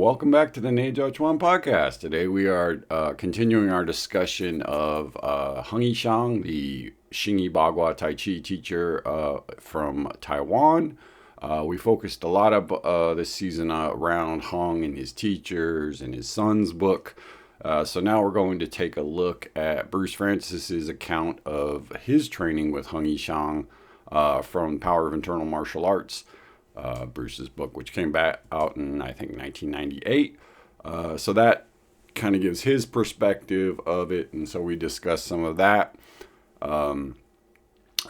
welcome back to the Nejo Chuan podcast. Today we are continuing our discussion of Hung Yi Xiang, the Xingyi Bagua Tai Chi teacher from Taiwan. We focused a lot of this season around Hung and his teachers and his son's book. So now we're going to take a look at Bruce Frantzis' account of his training with Hung Yi Xiang from Power of Internal Martial Arts. Bruce's book, which came back out in, I think, 1998. So that kind of gives his perspective of it. And so we discussed some of that. And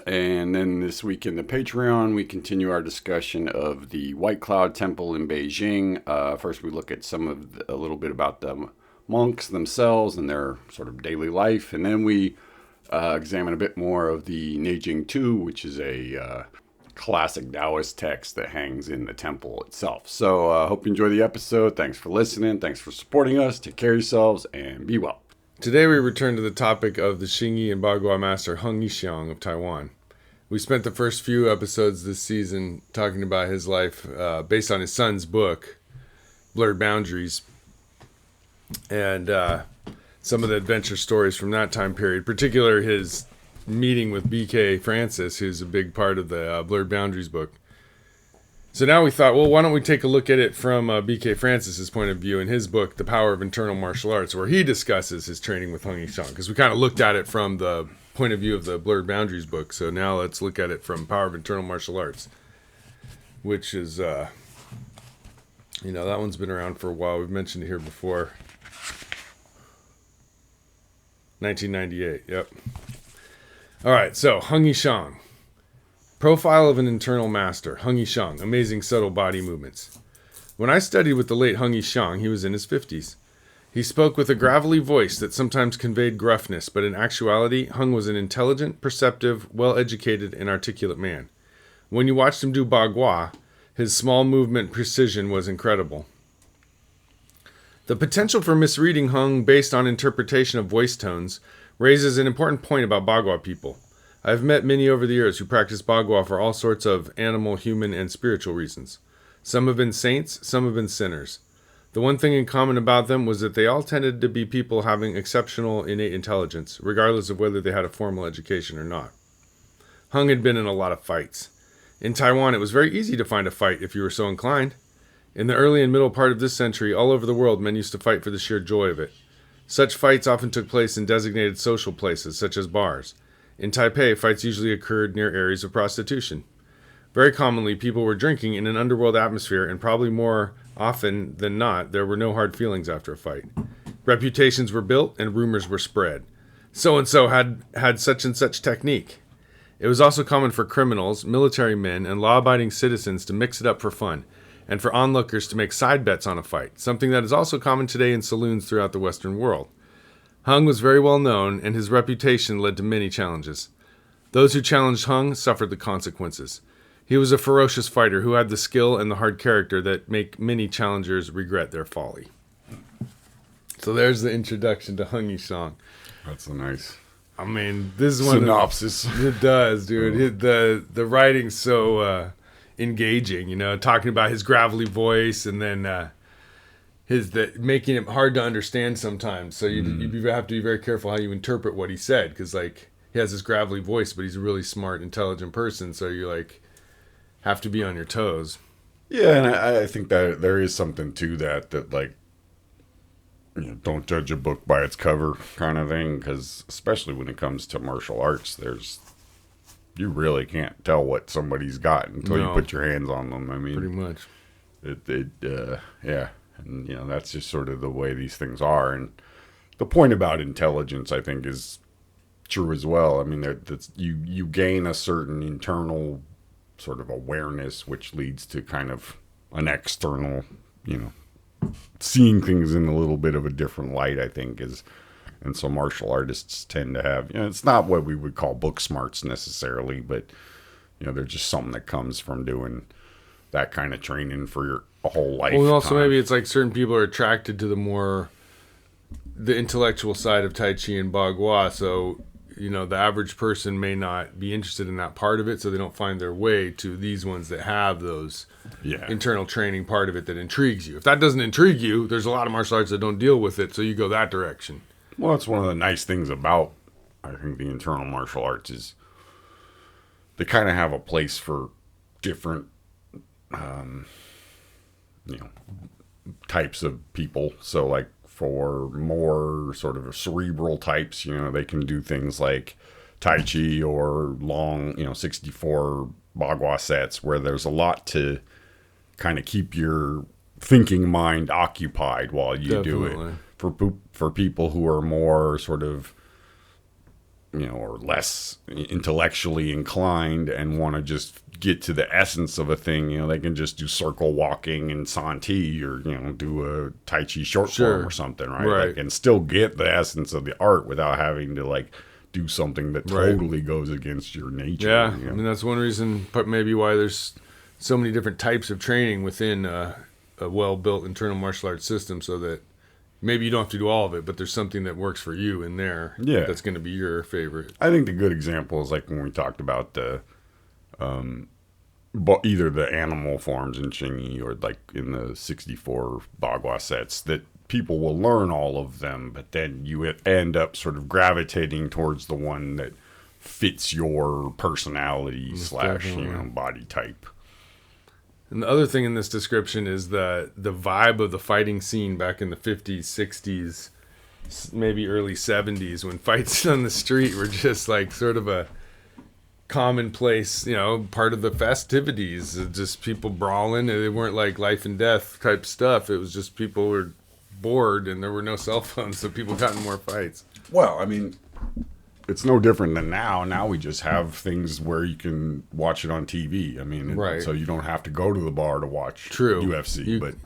then this week in the Patreon, we continue our discussion of the White Cloud Temple in Beijing. First, we look at a little bit about the monks themselves and their sort of daily life. And then we examine a bit more of the Neijing Tu, which is a classic Taoist text that hangs in the temple itself. So hope you enjoy the episode. Thanks for listening. Thanks for supporting us. Take care of yourselves and be well. Today we return to the topic of the Xingyi and Bagua master Hung Yi Xiang of Taiwan. We spent the first few episodes this season talking about his life based on his son's book, Blurred Boundaries, and some of the adventure stories from that time period, particularly his meeting with BK Frantzis, who's a big part of the Blurred Boundaries book. So now we thought, well, why don't we take a look at it from BK Frantzis' point of view in his book, The Power of Internal Martial Arts, where he discusses his training with Hung Yi Xiang, because we kind of looked at it from the point of view of the Blurred Boundaries book. So now let's look at it from Power of Internal Martial Arts, which is, that one's been around for a while. We've mentioned it here before. 1998, yep. All right, so Hung Yi Xiang. Profile of an internal master. Hung Yi Xiang. Amazing subtle body movements. When I studied with the late Hung Yi Xiang, he was in his 50s. He spoke with a gravelly voice that sometimes conveyed gruffness, but in actuality, Hung was an intelligent, perceptive, well-educated, and articulate man. When you watched him do Bagua, his small movement precision was incredible. The potential for misreading Hung based on interpretation of voice tones raises an important point about Bagua people. I've met many over the years who practice Bagua for all sorts of animal, human, and spiritual reasons. Some have been saints, some have been sinners. The one thing in common about them was that they all tended to be people having exceptional innate intelligence, regardless of whether they had a formal education or not. Hung had been in a lot of fights. In Taiwan, it was very easy to find a fight if you were so inclined. In the early and middle part of this century, all over the world, men used to fight for the sheer joy of it. Such fights often took place in designated social places, such as bars. In Taipei, fights usually occurred near areas of prostitution. Very commonly, people were drinking in an underworld atmosphere, and probably more often than not, there were no hard feelings after a fight. Reputations were built, and rumors were spread. So-and-so had such and such technique. It was also common for criminals, military men, and law-abiding citizens to mix it up for fun, and for onlookers to make side bets on a fight, something that is also common today in saloons throughout the Western world. Hung was very well known, and his reputation led to many challenges. Those who challenged Hung suffered the consequences. He was a ferocious fighter who had the skill and the hard character that make many challengers regret their folly. So there's the introduction to Hung Yi Xiang. That's a nice... this is one synopsis. It does, dude. The writing's so... engaging, talking about his gravelly voice, and then making it hard to understand sometimes. So you have to be very careful how you interpret what he said, because he has this gravelly voice, but he's a really smart, intelligent person. So you have to be on your toes. Yeah, and I think that there is something to that don't judge a book by its cover kind of thing, because especially when it comes to martial arts, you really can't tell what somebody's got until you put your hands on them. Pretty much. Yeah. And, that's just sort of the way these things are. And the point about intelligence, I think, is true as well. You gain a certain internal sort of awareness, which leads to kind of an external, seeing things in a little bit of a different light, I think, and so martial artists tend to have, it's not what we would call book smarts necessarily, but, they're just something that comes from doing that kind of training for your whole life. Well, also maybe it's certain people are attracted to the intellectual side of Tai Chi and Bagua. So the average person may not be interested in that part of it, so they don't find their way to these ones that have those internal training part of it that intrigues you. If that doesn't intrigue you, there's a lot of martial arts that don't deal with it, so you go that direction. Well, it's one of the nice things about, I think, the internal martial arts is they kind of have a place for different, types of people. So, like, for more sort of cerebral types, they can do things like Tai Chi or long, 64 Bagua sets where there's a lot to kind of keep your thinking mind occupied while you do it. For people who are more sort of, or less intellectually inclined and want to just get to the essence of a thing, they can just do circle walking and San Ti or, do a Tai Chi short form or something, right? Like, and still get the essence of the art without having to, like, do something that totally goes against your nature. Yeah, I mean, that's one reason, but maybe why there's so many different types of training within a well-built internal martial arts system, so that maybe you don't have to do all of it, but there's something that works for you in there that's going to be your favorite. I think the good example is like when we talked about the either the animal forms in Hung Yi or like in the 64 Bagua sets, that people will learn all of them, but then you end up sort of gravitating towards the one that fits your personality / body type. And the other thing in this description is the vibe of the fighting scene back in the 50s, 60s, maybe early 70s, when fights on the street were just like sort of a commonplace, part of the festivities. Just people brawling. They weren't like life and death type stuff. It was just people were bored and there were no cell phones, so people got in more fights. Well, I mean, it's no different than now. Now we just have things where you can watch it on TV. I mean, so you don't have to go to the bar to watch UFC.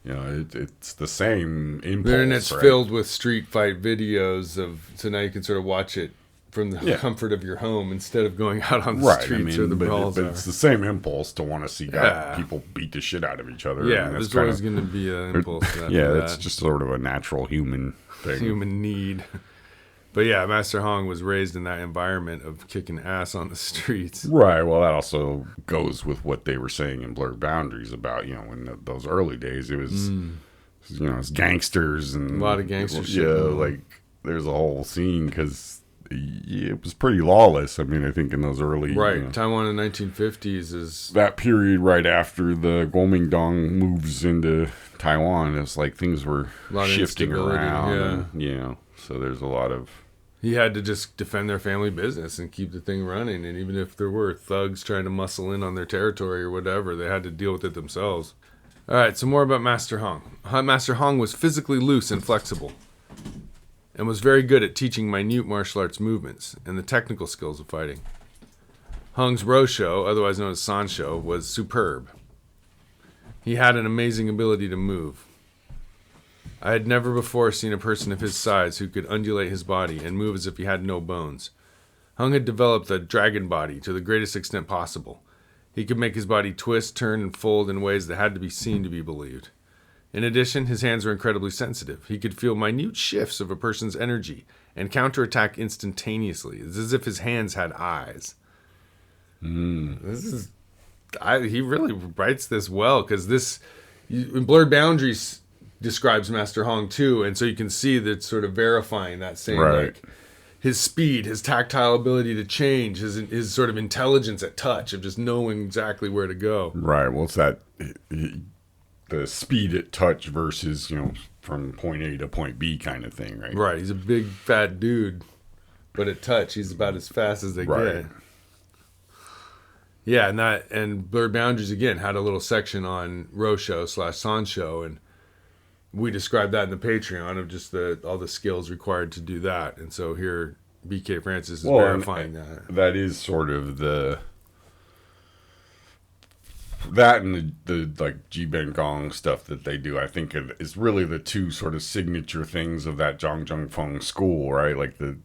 It's the same impulse. The internet's filled with street fight videos so now you can sort of watch it from the comfort of your home instead of going out on the streets or the brawls. But it's the same impulse to want to see people beat the shit out of each other. Yeah, there's always going to be an impulse. It's just sort of a natural human thing. Human need. But yeah, Master Hung was raised in that environment of kicking ass on the streets. Right. Well, that also goes with what they were saying in Blurred Boundaries about, in those early days, it was, it's gangsters and a lot of gangster shit. Yeah, like there's a whole scene because it was pretty lawless. I mean, I think in those early... Right. Taiwan in the 1950s is... That period right after the Kuomintang moves into Taiwan, it's like things were shifting around. And, so there's a lot of... He had to just defend their family business and keep the thing running. And even if there were thugs trying to muscle in on their territory or whatever, they had to deal with it themselves. All right, some more about Master Hung. Master Hung was physically loose and flexible, and was very good at teaching minute martial arts movements and the technical skills of fighting. Hung's Rosho, otherwise known as Sansho, was superb. He had an amazing ability to move. I had never before seen a person of his size who could undulate his body and move as if he had no bones. Hung had developed a dragon body to the greatest extent possible. He could make his body twist, turn, and fold in ways that had to be seen to be believed. In addition, his hands were incredibly sensitive. He could feel minute shifts of a person's energy and counterattack instantaneously. It's as if his hands had eyes. He really writes this well, because in Blurred Boundaries describes Master Hung too, and so you can see that sort of verifying that same like his speed, his tactile ability to change, his sort of intelligence at touch of just knowing exactly where to go. Right. Well, it's that the speed at touch versus from point A to point B kind of thing, right? Right. He's a big fat dude, but at touch he's about as fast as they get. Yeah, and Blurred Boundaries again had a little section on Rosho / Sansho, and we described that in the Patreon of just all the skills required to do that. And so here, BK Frantzis is verifying that. That is sort of that and the like Jiben Gong stuff that they do. I think is really the two sort of signature things of that Zhang Feng school, right? Like the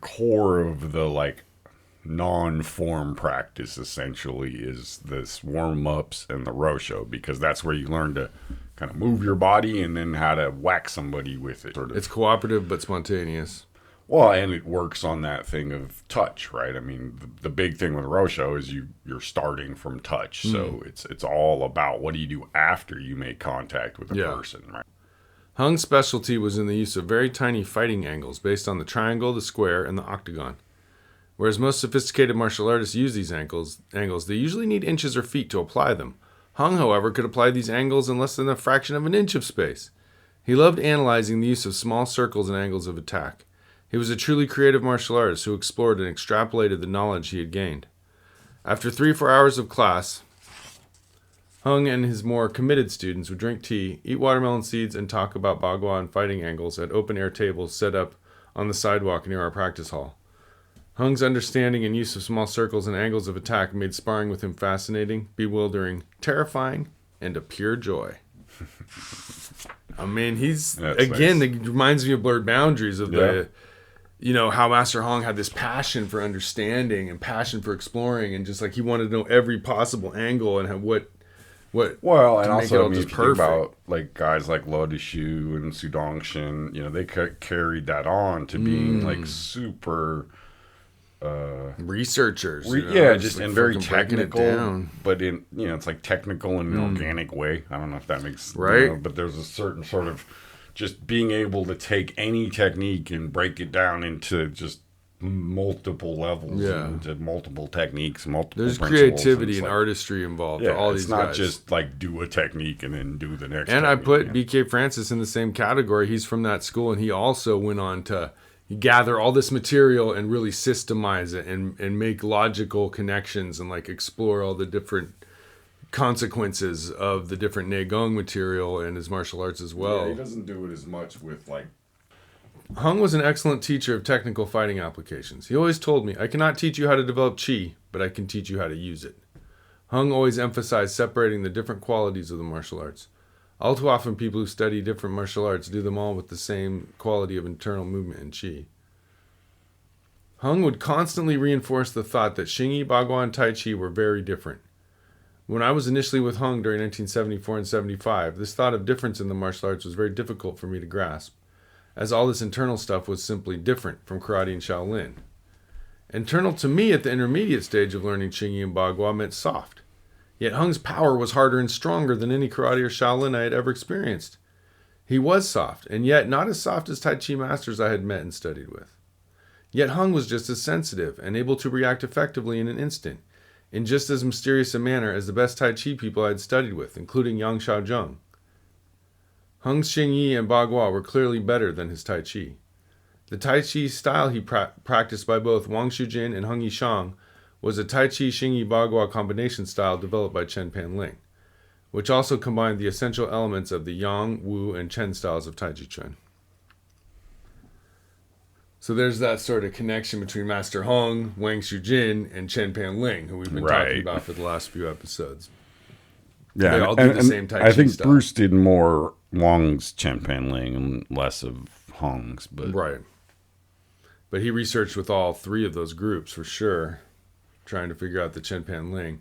core of the like non-form practice essentially is this warm-ups and the Rosho, because that's where you learn to kind of move your body and then how to whack somebody with it. It's cooperative but spontaneous. Well, and it works on that thing of touch, right? I mean, the big thing with Rosho is you're starting from touch, so it's all about what do you do after you make contact with a person, right? Hung's specialty was in the use of very tiny fighting angles based on the triangle, the square, and the octagon. Whereas most sophisticated martial artists use these angles, they usually need inches or feet to apply them. Hung, however, could apply these angles in less than a fraction of an inch of space. He loved analyzing the use of small circles and angles of attack. He was a truly creative martial artist who explored and extrapolated the knowledge he had gained. After 3 or 4 hours of class, Hung and his more committed students would drink tea, eat watermelon seeds, and talk about bagua and fighting angles at open-air tables set up on the sidewalk near our practice hall. Hung's understanding and use of small circles and angles of attack made sparring with him fascinating, bewildering, terrifying, and a pure joy. I mean, he's, again, nice. It reminds me of Blurred Boundaries of the, how Master Hung had this passion for understanding and passion for exploring, and just like he wanted to know every possible angle and have what well, and also, I mean, if you think about like guys like Lo Deshu and Sudongshin, they carried that on to being like super researchers. Just like, and very technical, but in it's like technical in an organic way. I don't know if that makes right, but there's a certain sort of just being able to take any technique and break it down into just multiple levels, into multiple techniques, There's creativity and artistry involved for all these guys. It's not just like do a technique and then do the next and technique. I put BK Frantzis in the same category. He's from that school, and he also went on to gather all this material and really systemize it and make logical connections and like explore all the different consequences of the different Neigong material and his martial arts as well. He doesn't do it as much with like... Hung was an excellent teacher of technical fighting applications. He always told me, I cannot teach you how to develop chi, but I can teach you how to use it. Hung always emphasized separating the different qualities of the martial arts. All too often, people who study different martial arts do them all with the same quality of internal movement and chi. Hung would constantly reinforce the thought that Xingyi, Bagua, and Tai Chi were very different. When I was initially with Hung during 1974 and 75, this thought of difference in the martial arts was very difficult for me to grasp, as all this internal stuff was simply different from karate and Shaolin. Internal to me at the intermediate stage of learning Xingyi and Bagua meant soft. Yet Hung's power was harder and stronger than any karate or Shaolin I had ever experienced. He was soft, and yet not as soft as Tai Chi masters I had met and studied with. Yet Hung was just as sensitive and able to react effectively in an instant, in just as mysterious a manner as the best Tai Chi people I had studied with, including Yang Xiaozheng. Hung's Xingyi and Bagua were clearly better than his Tai Chi. The Tai Chi style he practiced by both Wang Shujin and Hung Yi Xiang was a Tai Chi Xingyi Bagua combination style developed by Chen Panling, which also combined the essential elements of the Yang, Wu, and Chen styles of Tai Chi Chuan. So there's that sort of connection between Master Hung, Wang Shujin, and Chen Panling, who we've been talking about for the last few episodes. Yeah, they all do the same Tai Chi I think style. Bruce did more Wang's Chen Panling and less of Hung's, but right. But he researched with all three of those groups for sure, trying to figure out the Chen Panling.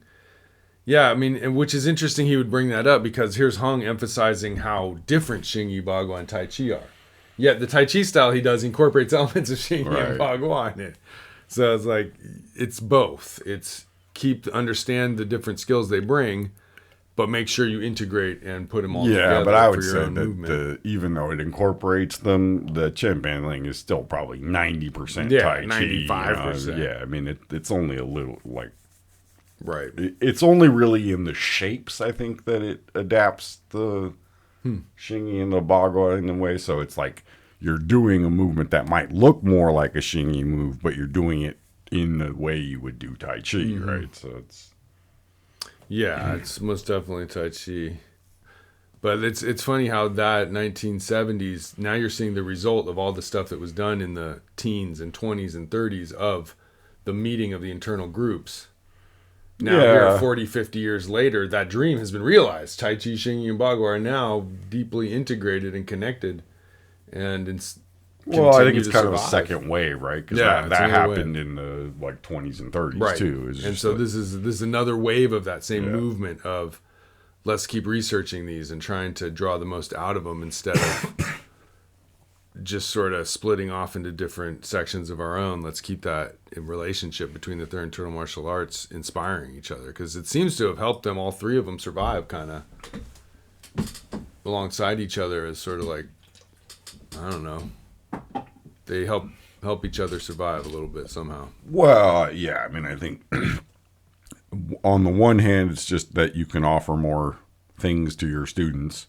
Yeah, I mean, which is interesting he would bring that up because here's Hung emphasizing how different Xingyi, Bagua, and Tai Chi are. Yet the Tai Chi style he does incorporates elements of Xingyi and Bagua in it. So it's like, it's both. It's understand the different skills they bring, but make sure you integrate and put them all together. Yeah, but I would say that even though it incorporates them, the Chen Panling is still probably 90% Tai Chi. 95%. Yeah, I mean, it's only a little, like... Right. It's only really in the shapes, I think, that it adapts the Xingyi and the Bagua in a way. So it's like you're doing a movement that might look more like a Xingyi move, but you're doing it in the way you would do Tai Chi, right? So it's... Yeah, it's most definitely Tai Chi. But it's funny how that 1970s, now you're seeing the result of all the stuff that was done in the teens and 20s and 30s of the meeting of the internal groups. Now, here 40, 50 years later, that dream has been realized. Tai Chi, Xingyi, and Bagua are now deeply integrated and connected. And well, I think it's kind of a second wave, right? Because that happened in the 20s and 30s too. And so this is another wave of that same movement of let's keep researching these and trying to draw the most out of them instead of just sort of splitting off into different sections of our own. Let's keep that relationship between the three internal martial arts inspiring each other, because it seems to have helped them, all three of them, survive kind of alongside each other as sort of like, I don't know, they help each other survive a little bit somehow. Well, yeah, I mean, I think on the one hand, it's just that you can offer more things to your students.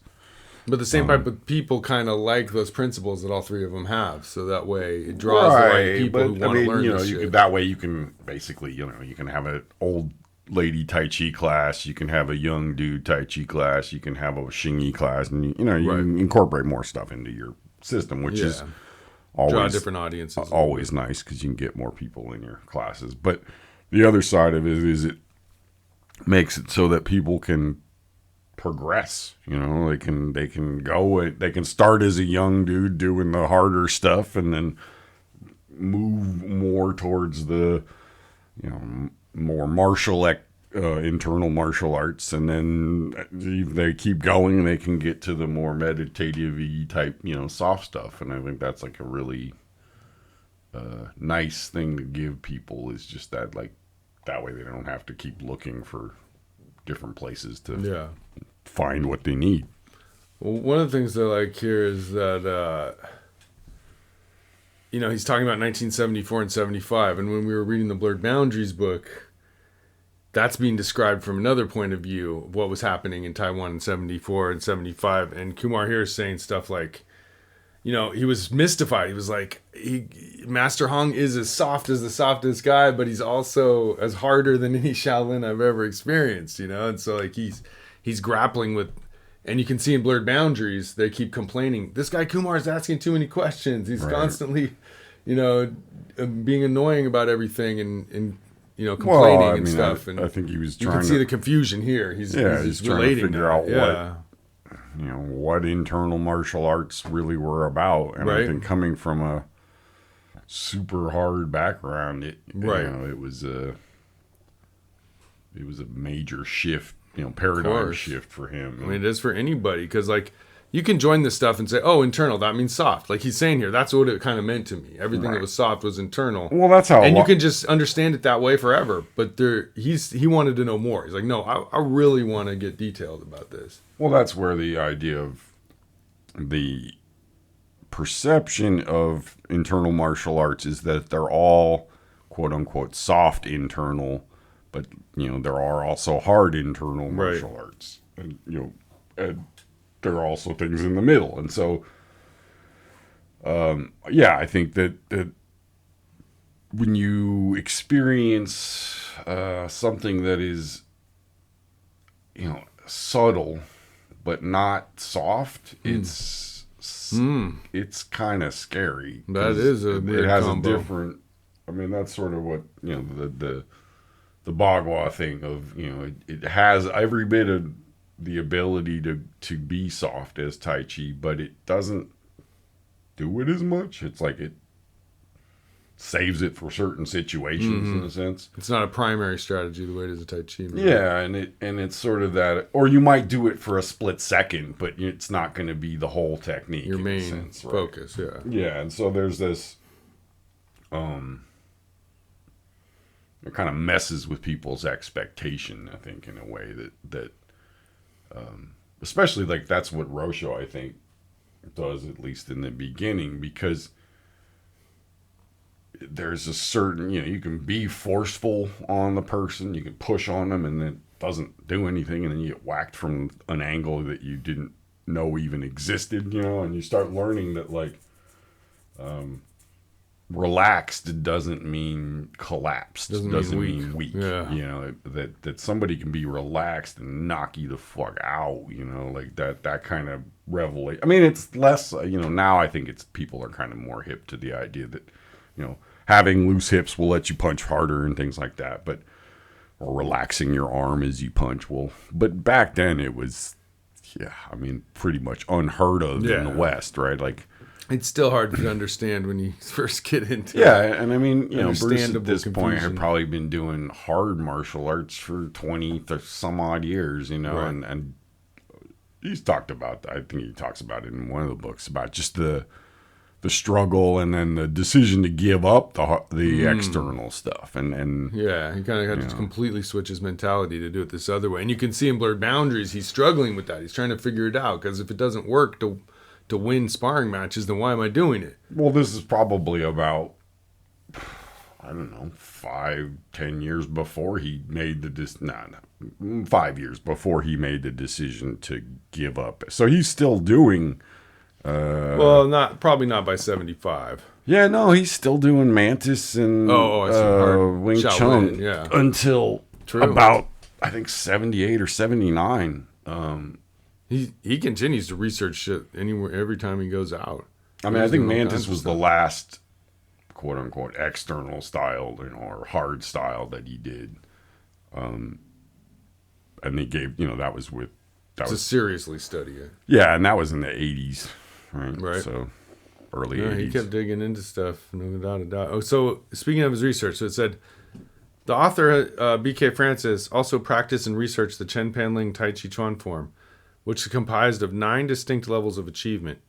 But the same type of people kind of like those principles that all three of them have, so that way it draws the right people who want to learn this shit. That way you can basically, you can have an old lady Tai Chi class, you can have a young dude Tai Chi class, you can have a Hsiang Yi class, and you can incorporate more stuff into your system, which is always draw different audiences. Always nice, because you can get more people in your classes. But the other side of it is it makes it so that people can progress. They can start as a young dude doing the harder stuff, and then move more towards the more internal martial arts, and then if they keep going, they can get to the more meditative type soft stuff. And I think that's like a really nice thing to give people, is just that, like, that way they don't have to keep looking for different places to find what they need. Well, one of the things I like here is that he's talking about 1974 and 75, and when we were reading the Blurred Boundaries book, that's being described from another point of view of what was happening in Taiwan in 74 and 75. And Kumar here is saying stuff like, he was mystified. He was like, Master Hung is as soft as the softest guy, but he's also as harder than any Shaolin I've ever experienced, And so like he's grappling with, and you can see in Blurred Boundaries, they keep complaining, this guy Kumar is asking too many questions. He's constantly, being annoying about everything and complaining and stuff. And I think he was you trying can see the confusion here. He's trying to figure out what internal martial arts really were about. And I think coming from a super hard background, it was a major shift, paradigm shift for him. I mean, it is for anybody, because like, you can join this stuff and say, oh, internal, that means soft. Like he's saying here, that's what it kind of meant to me. Everything that was soft was internal. Well, that's how. And you can just understand it that way forever. But he wanted to know more. He's like, no, I really want to get detailed about this. Well, that's where the idea of the perception of internal martial arts is that they're all, quote unquote, soft internal, but there are also hard internal martial arts, and and there are also things in the middle. And so, I think that when you experience something that is, subtle but not soft, it's kind of scary. That is a weird It has combo. a different. I mean, that's sort of what the Bagua thing of it has every bit of the ability to be soft as Tai Chi, but it doesn't do it as much. It's like it saves it for certain situations in a sense. It's not a primary strategy the way it is a Tai Chi. Maybe. Yeah, and it's sort of that, or you might do it for a split second, but it's not going to be the whole technique. Your main focus, Yeah, and so there's this, it kind of messes with people's expectation, I think, in a way that especially like that's what Rosho, I think, does, at least in the beginning, because there's a certain, you can be forceful on the person, you can push on them, and it doesn't do anything, and then you get whacked from an angle that you didn't know even existed, and you start learning that, like, relaxed doesn't mean collapsed, doesn't mean weak. Yeah. That somebody can be relaxed and knock you the fuck out, like that kind of revelation. I mean, it's less, now I think it's people are kind of more hip to the idea that, having loose hips will let you punch harder and things like that, or relaxing your arm as you punch will. But back then it was, pretty much unheard of in the West, right? Like, it's still hard to understand when you first get into it. Yeah, and I mean, Bruce at this point had probably been doing hard martial arts for 20 some odd years, and he's talked about, I think he talks about it in one of the books, about just the the struggle and then the decision to give up the external stuff. And Yeah, he kind of had to completely switch his mentality to do it this other way. And you can see in Blurred Boundaries, he's struggling with that. He's trying to figure it out, because if it doesn't work to win sparring matches, then why am I doing it? well, this is probably about, I don't know, 5-10 years before he made the 5 years before he made the decision to give up. So he's still doing. Well, probably not by 75. Yeah, no, he's still doing Mantis and I see. Wing Shaolin, Chun yeah. until True. about, I think, 78 or 79. He continues to research shit every time he goes out. I mean, I think Mantis was the last quote unquote external style, or hard style that he did. And they gave, that was with to seriously study it. Yeah, and that was in the 80s, right? Right. So early Yeah, 80s. he kept digging into stuff, no doubt a doubt. Oh, so speaking of his research, so it said the author BK Frantzis also practiced and researched the Chen Panling Tai Chi Chuan form, which is comprised of 9 distinct levels of achievement.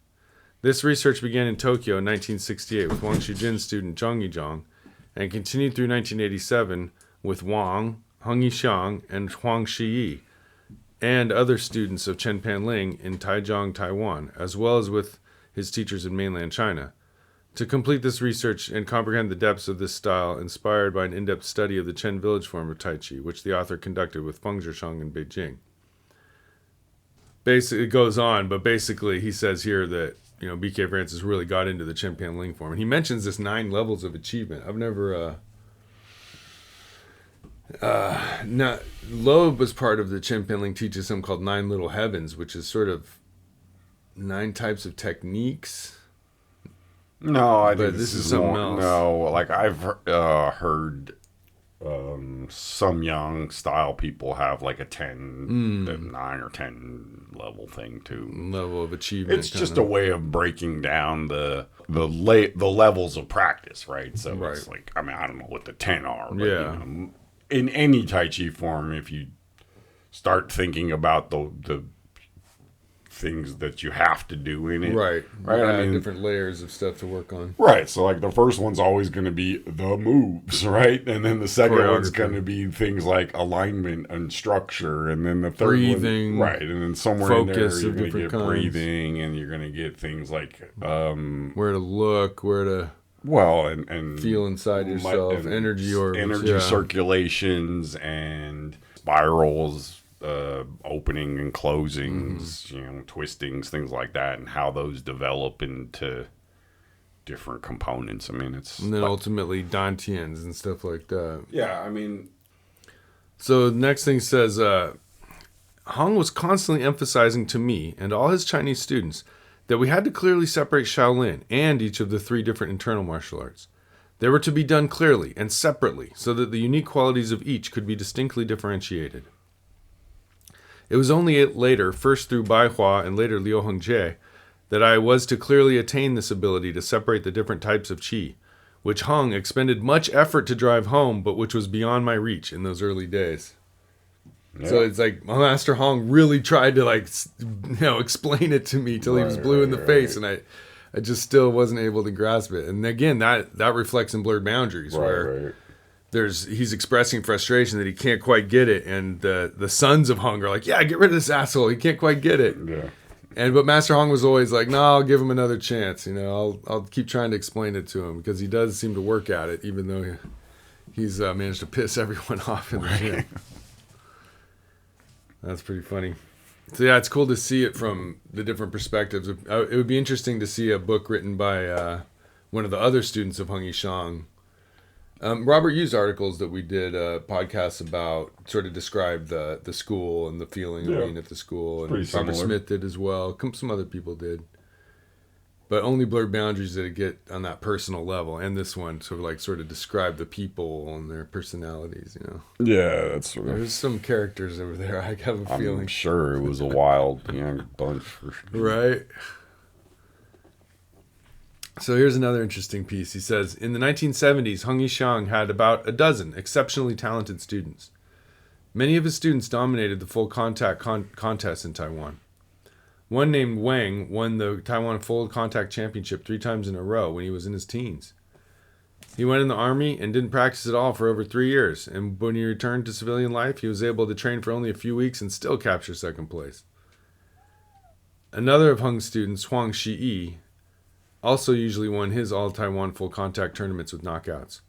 This research began in Tokyo in 1968 with Wang Shujin's student Hung Yi Xiang, and continued through 1987 with Wang, Hung Yi Xiang, and Huang Yi, and other students of Chen Panling in Taichung, Taiwan, as well as with his teachers in mainland China. To complete this research and comprehend the depths of this style, inspired by an in-depth study of the Chen village form of Tai Chi, which the author conducted with Feng Zhixiang in Beijing. Basically, it goes on, but basically he says here that BK Frantzis really got into the Chen Panling form, and he mentions this 9 levels of achievement. I've never. Loeb was part of the Chen Panling teaches something called 9 Little Heavens, which is sort of 9 types of techniques. No, I think this is something else. No, like I've heard some young style people have like a 10, 9 or 10 level thing too. Level of achievement. It's just a way of breaking down the levels of practice, right? So it's like, I mean, I don't know what the 10 are, but in any Tai Chi form, if you start thinking about the things that you have to do in it. Right. I mean, different layers of stuff to work on. Right. So like the first one's always going to be the moves, right? And then the second one's going to be things like alignment and structure. And then the third breathing, one, right. And then somewhere in there, you're going to get breathing, and you're going to get things like where to look, where to and feel inside yourself, and energy orbits, energy circulations and spirals. Opening and closings, twistings, things like that, and how those develop into different components. I mean, and then ultimately dantians and stuff like that. Yeah, I mean. So the next thing says, Hung was constantly emphasizing to me and all his Chinese students that we had to clearly separate Shaolin and each of the 3 different internal martial arts. They were to be done clearly and separately, so that the unique qualities of each could be distinctly differentiated. It was only later, first through Bai Hua and later Liu Hongjie, that I was to clearly attain this ability to separate the different types of qi, which Hung expended much effort to drive home, but which was beyond my reach in those early days. Yeah. So it's like Master Hung really tried to explain it to me till he was blue in the face, and I just still wasn't able to grasp it. And again, that reflects in Blurred Boundaries, where he's expressing frustration that he can't quite get it, and the sons of Hung are like, yeah, get rid of this asshole, he can't quite get it. Yeah. But Master Hung was always like, no, I'll give him another chance. I'll keep trying to explain it to him, because he does seem to work at it, even though he's managed to piss everyone off in the gym. That's pretty funny. So yeah, it's cool to see it from the different perspectives. It would be interesting to see a book written by one of the other students of Hung Yi Xiang. Robert used articles that we did podcasts about, sort of describe the school and the feeling of being at the school. And Robert Smith did as well. Some other people did. But only Blurred Boundaries did it get on that personal level. And this one sort of describe the people and their personalities, Yeah, that's sort of... There's some characters over there, I have a feeling. I'm sure it was a wild bunch for sure. Right. So here's another interesting piece. He says, in the 1970s, Hung Yi Xiang had about a dozen exceptionally talented students. Many of his students dominated the full contact contests in Taiwan. One named Wang won the Taiwan Full Contact Championship 3 times in a row when he was in his teens. He went in the army and didn't practice at all for over 3 years, and when he returned to civilian life, he was able to train for only a few weeks and still capture second place. Another of Hung's students, Hung Yi Xiang, also usually won his all-Taiwan full contact tournaments with knockouts.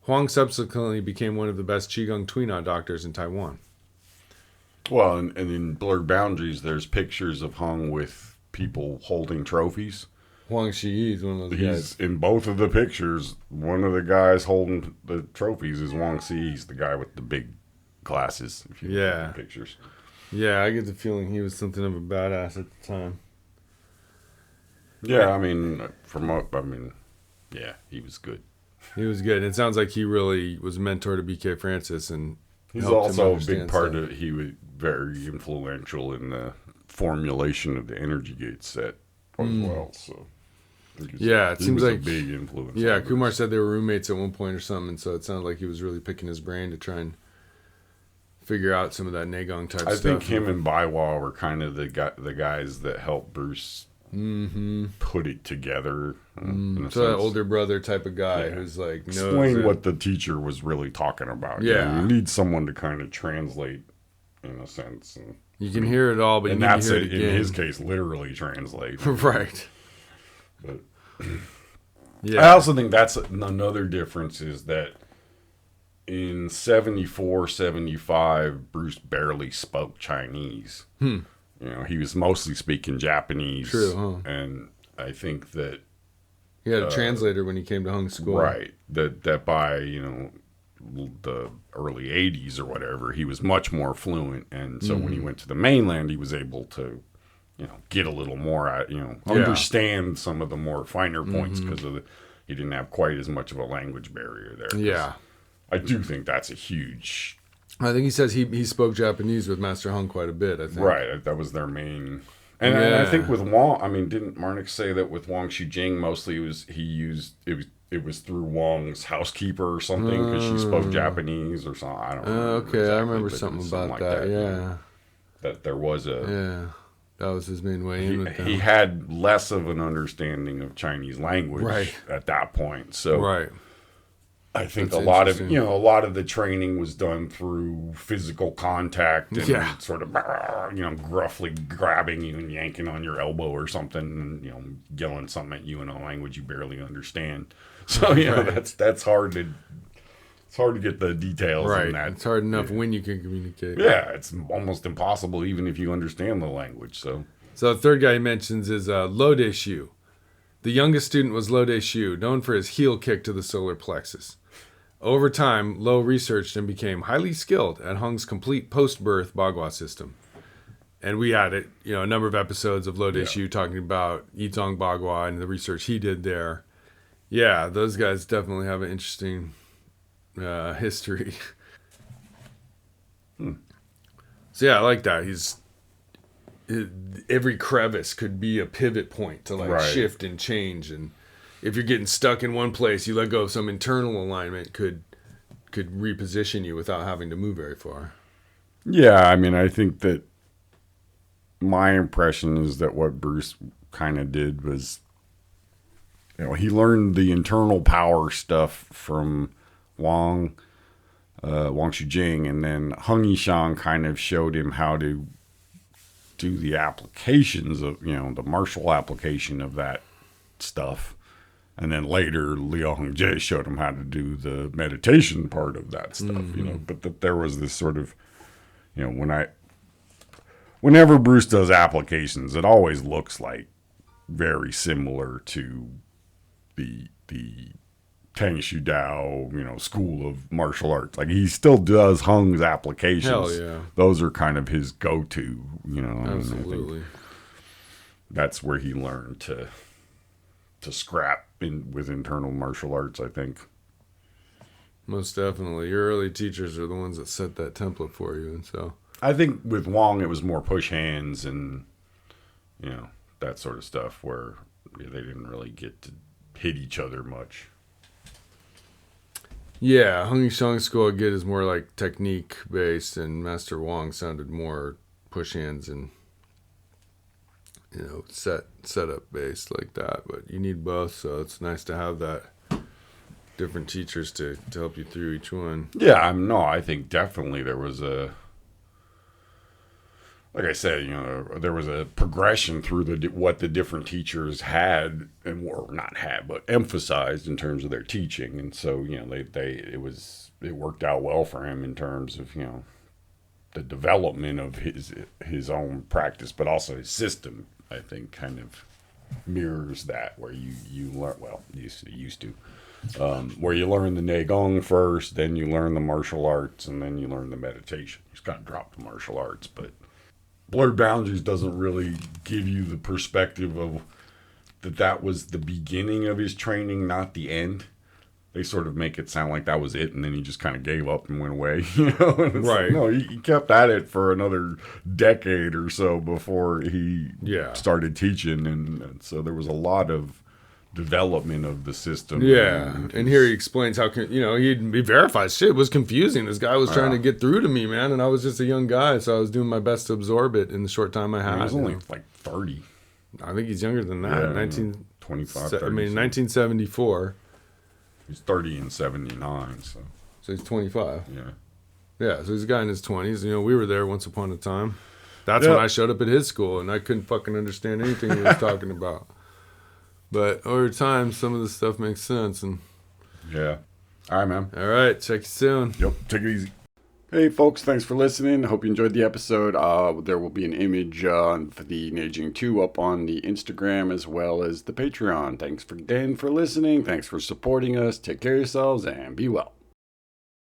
Huang subsequently became one of the best Qigong Tuina doctors in Taiwan. Well, and in Blurred Boundaries, there's pictures of Hung with people holding trophies. Huang Yi is one of those guys. In both of the pictures, one of the guys holding the trophies is Huang Xi. He's the guy with the big glasses. If you look at the pictures. Yeah, I get the feeling he was something of a badass at the time. Yeah, yeah, he was good. He was good. It sounds like he really was a mentor to BK Frantzis, and he's also a big part of. He was very influential in the formulation of the Energy Gate set as well. So. It seems like a big influence. Yeah, Kumar said they were roommates at one point or something, so it sounded like he was really picking his brain to try and figure out some of that Nagong type stuff. I think him and Baiwa were kind of the guys that helped Bruce put it together. So that older brother type of guy who's like explain what the teacher was really talking about. Yeah, you need someone to kind of translate, in a sense. And, you can hear it all, but you need to hear it again. In his case, literally translate. Right. But yeah, I also think that's another difference is that in 74, 75, Bruce barely spoke Chinese. You know, he was mostly speaking Japanese. True, huh? And I think that he had a translator when he came to Hung School. Right. That by, the early 80s or whatever, he was much more fluent. And so when he went to the mainland, he was able to get a little more out, understand some of the more finer points because he didn't have quite as much of a language barrier there. Yeah. I do think that's a huge... I think he says he spoke Japanese with Master Hung quite a bit, I think. Right. That was their main... And I think with Wang, didn't Marnik say that with Wang Shijing, mostly it was through Wang's housekeeper or something because she spoke Japanese or something. I don't know. Okay, exactly, I remember something about like that. Yeah. That there was a... Yeah. That was his main way in with them. He had less of an understanding of Chinese language at that point. So I think a lot of the training was done through physical contact and sort of gruffly grabbing you and yanking on your elbow or something and yelling something at you in a language you barely understand. So that's hard to... It's hard to get the details in that. It's hard enough when you can communicate. Yeah, it's almost impossible even if you understand the language. So the third guy he mentions is Lo De Shu. The youngest student was Lo De Shu, known for his heel kick to the solar plexus. Over time, Lo researched and became highly skilled at Hung's complete post-birth Bagua system. And we had a number of episodes of Lo De Shu talking about Yizong Bagua and the research he did there. Yeah, those guys definitely have an interesting... history. So I like that. Every crevice could be a pivot point to shift and change, and if you're getting stuck in one place, you let go of some internal alignment could reposition you without having to move very far. Yeah, I think that my impression is that what Bruce kind of did was, he learned the internal power stuff from Wang Shijing, and then Hung Yi Xiang kind of showed him how to do the applications of, the martial application of that stuff. And then later, Liu Hongjie showed him how to do the meditation part of that stuff, but that there was this sort of, whenever Bruce does applications, it always looks like very similar to the Tang Shu Dao, school of martial arts. Like, he still does Hung's applications. Hell yeah. Those are kind of his go-to, Absolutely. That's where he learned to scrap with internal martial arts, I think. Most definitely. Your early teachers are the ones that set that template for you, and so... I think with Wang, it was more push hands and, that sort of stuff where they didn't really get to hit each other much. Yeah, Hung Yi Xiang school I get is more like technique based, and Master Wang sounded more push hands and setup based like that. But you need both, so it's nice to have that different teachers to help you through each one. Yeah, I think definitely there was like I said, there was a progression through what the different teachers had or not had, but emphasized in terms of their teaching, and so it worked out well for him in terms of the development of his own practice, but also his system. I think kind of mirrors that, where you learn used to. Where you learn the Neigong first, then you learn the martial arts, and then you learn the meditation. You just kind of drop the martial arts, but Blurred Boundaries doesn't really give you the perspective of that was the beginning of his training, not the end. They sort of make it sound like that was it, and then he just kind of gave up and went away. And right? Like, no, he kept at it for another decade or so before he started teaching, and so there was a lot of development of the system. Yeah, and here he explains how he verifies shit. It was confusing. This guy was trying to get through to me, man, and I was just a young guy, so I was doing my best to absorb it in the short time I had. He was only like 30. I think he's younger than that. 25, 30. 1974. He's 30 in 79, so he's 25. Yeah, so he's a guy in his 20s. We were there once upon a time. That's when I showed up at his school, and I couldn't fucking understand anything he was talking about. But over time, some of the stuff makes sense. And yeah. All right, man. All right. Check you soon. Yep. Take it easy. Hey, folks. Thanks for listening. Hope you enjoyed the episode. There will be an image for the Neijing 2 up on the Instagram as well as the Patreon. Thanks for listening. Thanks for supporting us. Take care of yourselves and be well.